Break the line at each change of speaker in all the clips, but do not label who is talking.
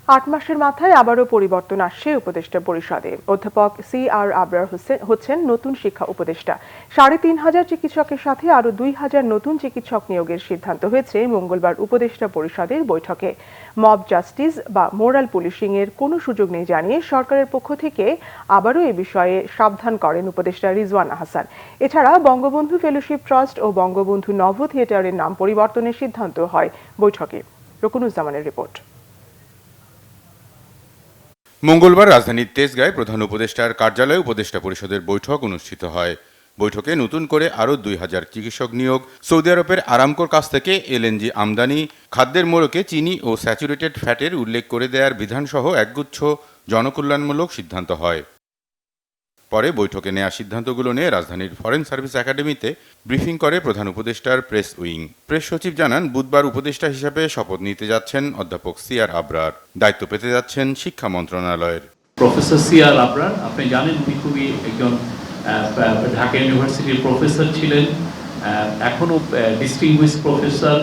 8 মাসের মাথায় আবারও পরিবর্তন আসছে উপদেষ্টা পরিষদে। অধ্যাপক CR আবরার হচ্ছেন নতুন শিক্ষা উপদেষ্টা। ৩,৫০০ চিকিৎসকের সাথে আরও 2,000 নতুন চিকিৎসক নিয়োগের সিদ্ধান্ত হয়েছে মঙ্গলবার উপদেষ্টা পরিষদের বৈঠকে। মব জাস্টিস বা মোরাল পুলিশিং এর কোনো সুযোগ নেই জানিয়ে সরকারের পক্ষ থেকে আবারও এ বিষয়ে সাবধান করেন উপদেষ্টা রিজওয়ানা হাসান। এছাড়া বঙ্গবন্ধু ফেলোশিপ ট্রাস্ট ও বঙ্গবন্ধু নভ থিয়েটারের নাম পরিবর্তনের সিদ্ধান্ত হয় বৈঠকে। রকুনুজ্জামানের রিপোর্ট।
মঙ্গলবার রাজধানীর তেজগাঁয় প্রধান উপদেষ্টার কার্যালয়ে উপদেষ্টা পরিষদের বৈঠক অনুষ্ঠিত হয়। বৈঠকে নতুন করে আরও 2,000 চিকিৎসক নিয়োগ, সৌদি আরবের আরামকোর কাছ থেকে LNG আমদানি, খাদ্যের মোড়কে চিনি ও স্যাচুরেটেড ফ্যাটের উল্লেখ করে দেওয়ার বিধানসহ একগুচ্ছ জনকল্যাণমূলক সিদ্ধান্ত হয়। পরে বৈঠকে নেওয়া সিদ্ধান্তগুলো নিয়ে রাজধানীর ফরেন সার্ভিস একাডেমিতে ব্রিফিং করে প্রধান উপদেষ্টার প্রেস উইং। প্রেস সচিব জানান, বুধবার উপদেষ্টা হিসেবে শপথ নিতে যাচ্ছেন অধ্যাপক CR আবরার। দায়িত্ব পেতে যাচ্ছেন শিক্ষা মন্ত্রণালয়ের।
প্রফেসর CR আবরার, আপনি জানেন উনি খুবই একজন ঢাকা ইউনিভার্সিটির প্রফেসর ছিলেন, এখনও ডিস্টিংগুইশ প্রফেসর,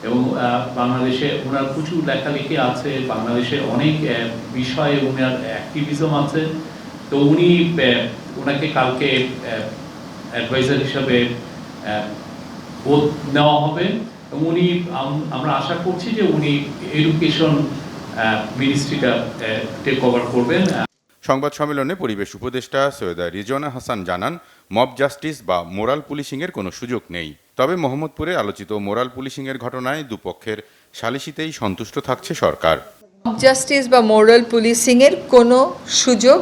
এবং বাংলাদেশে ওনার প্রচুর লেখালেখি আছে, বাংলাদেশে অনেক বিষয়ে ওনার অ্যাক্টিভিজম আছে। তো ওনাকে কালকে অ্যাডভাইজার হিসাবে ওথ নেওয়া হবে এবং আমরা আশা করছি যে উনি এডুকেশন মিনিস্ট্রিটা টেক ওভার করবেন।
সংবাদ সম্মেলনে পরিবেশ উপদেষ্টা সৈয়দা রিজওয়ানা হাসান জানান, মব জাস্টিস বা মোরাল পুলিশিংয়ের কোনো সুযোগ নেই। তবে মোহাম্মদপুরে আলোচিত মোরাল পুলিশিংয়ের ঘটনায় দুপক্ষের সালিসিতেই সন্তুষ্ট থাকছে সরকার।
মব জাস্টিস বা মোরাল পুলিশিংয়ের কোনো সুযোগ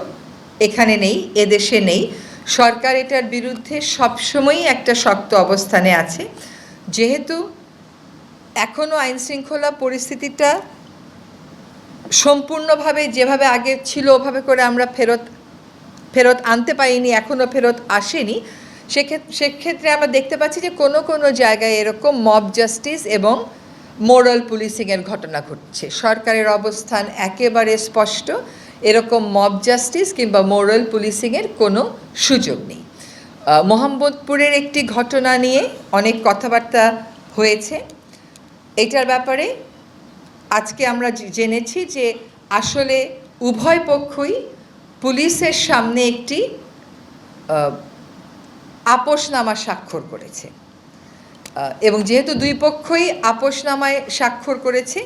এখানে নেই, এদেশে নেই। সরকার এটার বিরুদ্ধে সবসময়ই একটা শক্ত অবস্থানে আছে। যেহেতু এখনও আইনশৃঙ্খলা পরিস্থিতিটা সম্পূর্ণভাবে যেভাবে আগে ছিল ওভাবে করে আমরা ফেরত আনতে পারিনি, এখনও ফেরত আসেনি, সেক্ষেত্রে আমরা দেখতে পাচ্ছি যে কোনো জায়গায় এরকম মব জাস্টিস এবং মোরাল পুলিশিংয়ের ঘটনা ঘটছে। সরকারের অবস্থান একেবারে স্পষ্ট, এরকম মব জাস্টিস কিংবা মোরাল পুলিশিংয়ের কোনো সুযোগ নেই। মোহাম্মদপুরের একটি ঘটনা নিয়ে অনেক কথাবার্তা হয়েছে। এটার ব্যাপারে আজকে আমরা জেনেছি যে আসলে উভয় পক্ষই পুলিশের সামনে একটি আপোসনামা স্বাক্ষর করেছে, এবং যেহেতু দুই পক্ষই আপোসনামায় স্বাক্ষর করেছে,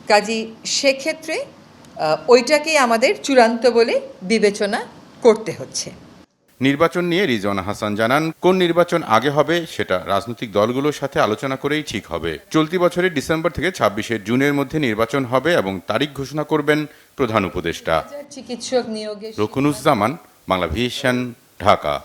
কাজেই সেক্ষেত্রে ওইটাকেই আমাদের চূড়ান্ত বলে বিবেচনা করতে হচ্ছে।
নির্বাচন নিয়ে রিজওয়ানা হাসান জানান, কোন নির্বাচন আগে হবে সেটা রাজনৈতিক দলগুলোর সাথে আলোচনা করেই ঠিক হবে। চলতি বছরের ডিসেম্বর থেকে 26 জুনের মধ্যে নির্বাচন হবে এবং তারিখ ঘোষণা করবেন প্রধান উপদেষ্টা।
চিকিৎসক নিয়োগে
রকুনুজ্জামান, বাংলা ভিশন, ঢাকা।